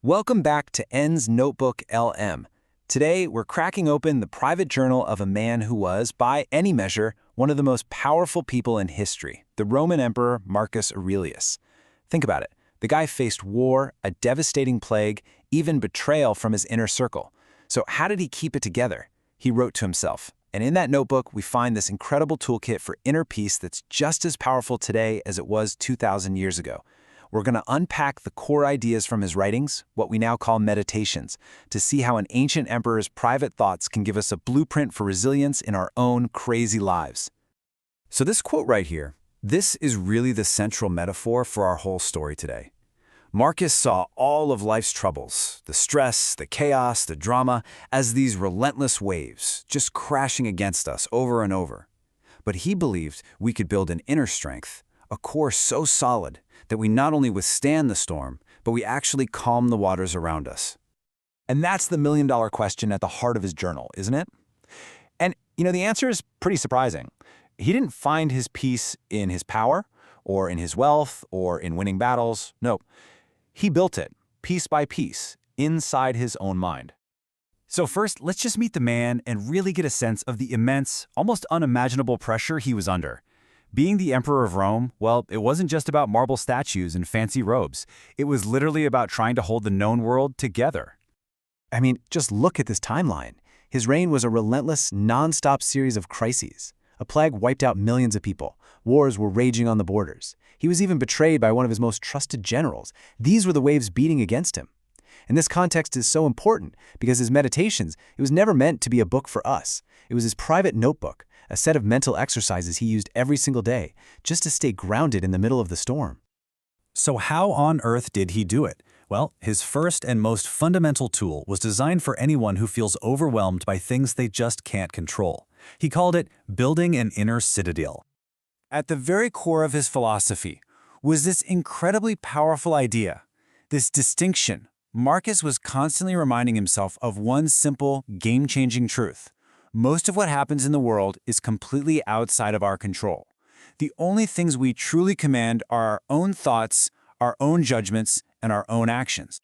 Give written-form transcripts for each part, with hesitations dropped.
Welcome back to N's Notebook LM. Today, we're cracking open the private journal of a man who was, by any measure, one of the most powerful people in history, the Roman Emperor Marcus Aurelius. Think about it. The guy faced war, a devastating plague, even betrayal from his inner circle. So how did he keep it together? He wrote to himself. And in that notebook, we find this incredible toolkit for inner peace that's just as powerful today as it was 2,000 years ago. We're going to unpack the core ideas from his writings, what we now call meditations, to see how an ancient emperor's private thoughts can give us a blueprint for resilience in our own crazy lives. So this quote right here, this is really the central metaphor for our whole story today. Marcus saw all of life's troubles, the stress, the chaos, the drama, as these relentless waves, just crashing against us over and over. But he believed we could build an inner strength, a core so solid that we not only withstand the storm, but we actually calm the waters around us. And that's the million-dollar question at the heart of his journal, isn't it? And, the answer is pretty surprising. He didn't find his peace in his power, or in his wealth, or in winning battles. No, he built it, piece by piece, inside his own mind. So first, let's just meet the man and really get a sense of the immense, almost unimaginable pressure he was under. Being the Emperor of Rome, well, it wasn't just about marble statues and fancy robes. It was literally about trying to hold the known world together. I mean, just look at this timeline. His reign was a relentless, non-stop series of crises. A plague wiped out millions of people. Wars were raging on the borders. He was even betrayed by one of his most trusted generals. These were the waves beating against him. And this context is so important because his meditations, it was never meant to be a book for us. It was his private notebook, a set of mental exercises he used every single day, just to stay grounded in the middle of the storm. So how on earth did he do it? Well, his first and most fundamental tool was designed for anyone who feels overwhelmed by things they just can't control. He called it building an inner citadel. At the very core of his philosophy was this incredibly powerful idea, this distinction. Marcus was constantly reminding himself of one simple, game-changing truth. Most of what happens in the world is completely outside of our control. The only things we truly command are our own thoughts, our own judgments, and our own actions.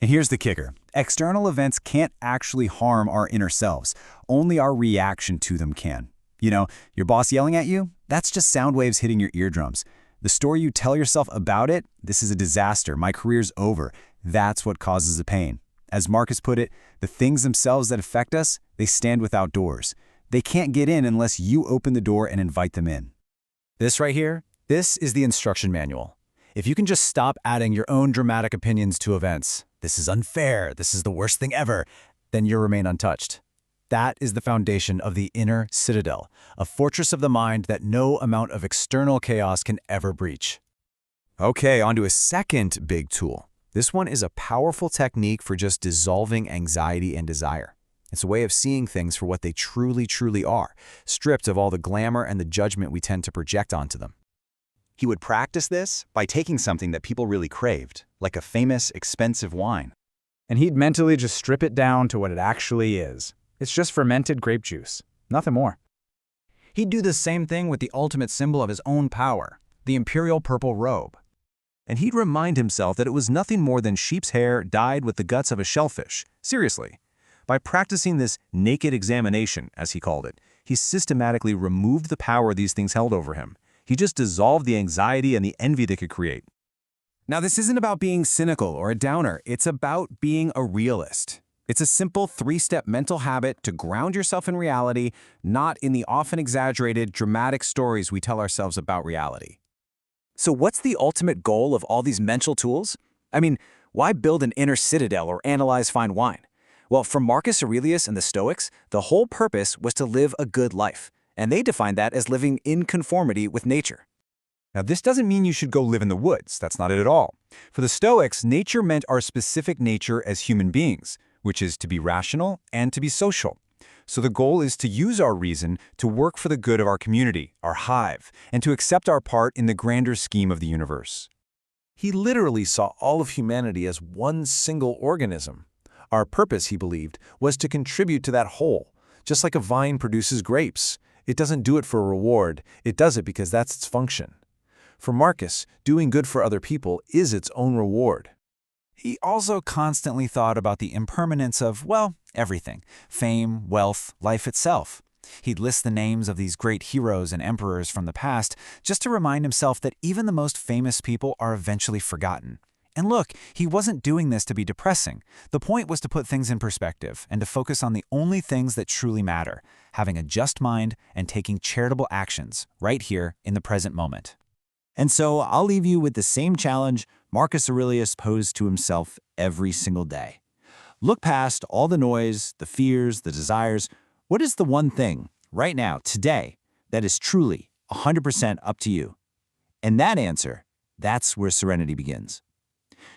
And here's the kicker. External events can't actually harm our inner selves. Only our reaction to them can. Your boss yelling at you? That's just sound waves hitting your eardrums. The story you tell yourself about it, this is a disaster, my career's over. That's what causes the pain. As Marcus put it, the things themselves that affect us, they stand without doors. They can't get in unless you open the door and invite them in. This right here, this is the instruction manual. If you can just stop adding your own dramatic opinions to events, this is unfair, this is the worst thing ever, then you'll remain untouched. That is the foundation of the inner citadel, a fortress of the mind that no amount of external chaos can ever breach. Okay, on to a second big tool. This one is a powerful technique for just dissolving anxiety and desire. It's a way of seeing things for what they truly, truly are, stripped of all the glamour and the judgment we tend to project onto them. He would practice this by taking something that people really craved, like a famous, expensive wine. And he'd mentally just strip it down to what it actually is. It's just fermented grape juice, nothing more. He'd do the same thing with the ultimate symbol of his own power, the imperial purple robe. And he'd remind himself that it was nothing more than sheep's hair dyed with the guts of a shellfish. Seriously. By practicing this naked examination, as he called it, he systematically removed the power these things held over him. He just dissolved the anxiety and the envy they could create. Now, this isn't about being cynical or a downer. It's about being a realist. It's a simple three-step mental habit to ground yourself in reality, not in the often exaggerated, dramatic stories we tell ourselves about reality. So what's the ultimate goal of all these mental tools? I mean, why build an inner citadel or analyze fine wine? Well, for Marcus Aurelius and the Stoics, the whole purpose was to live a good life, and they defined that as living in conformity with nature. Now, this doesn't mean you should go live in the woods. That's not it at all. For the Stoics, nature meant our specific nature as human beings, which is to be rational and to be social. So the goal is to use our reason to work for the good of our community, our hive, and to accept our part in the grander scheme of the universe. He literally saw all of humanity as one single organism. Our purpose, he believed, was to contribute to that whole. Just like a vine produces grapes, it doesn't do it for a reward, it does it because that's its function. For Marcus, doing good for other people is its own reward. He also constantly thought about the impermanence of, well, everything: fame, wealth, life itself. He'd list the names of these great heroes and emperors from the past just to remind himself that even the most famous people are eventually forgotten. And look, he wasn't doing this to be depressing. The point was to put things in perspective and to focus on the only things that truly matter: having a just mind and taking charitable actions right here in the present moment. And so I'll leave you with the same challenge Marcus Aurelius posed to himself every single day. Look past all the noise, the fears, the desires. What is the one thing, right now, today, that is truly 100% up to you? And that answer, that's where serenity begins.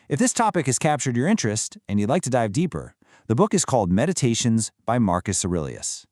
If this topic has captured your interest and you'd like to dive deeper, the book is called Meditations by Marcus Aurelius.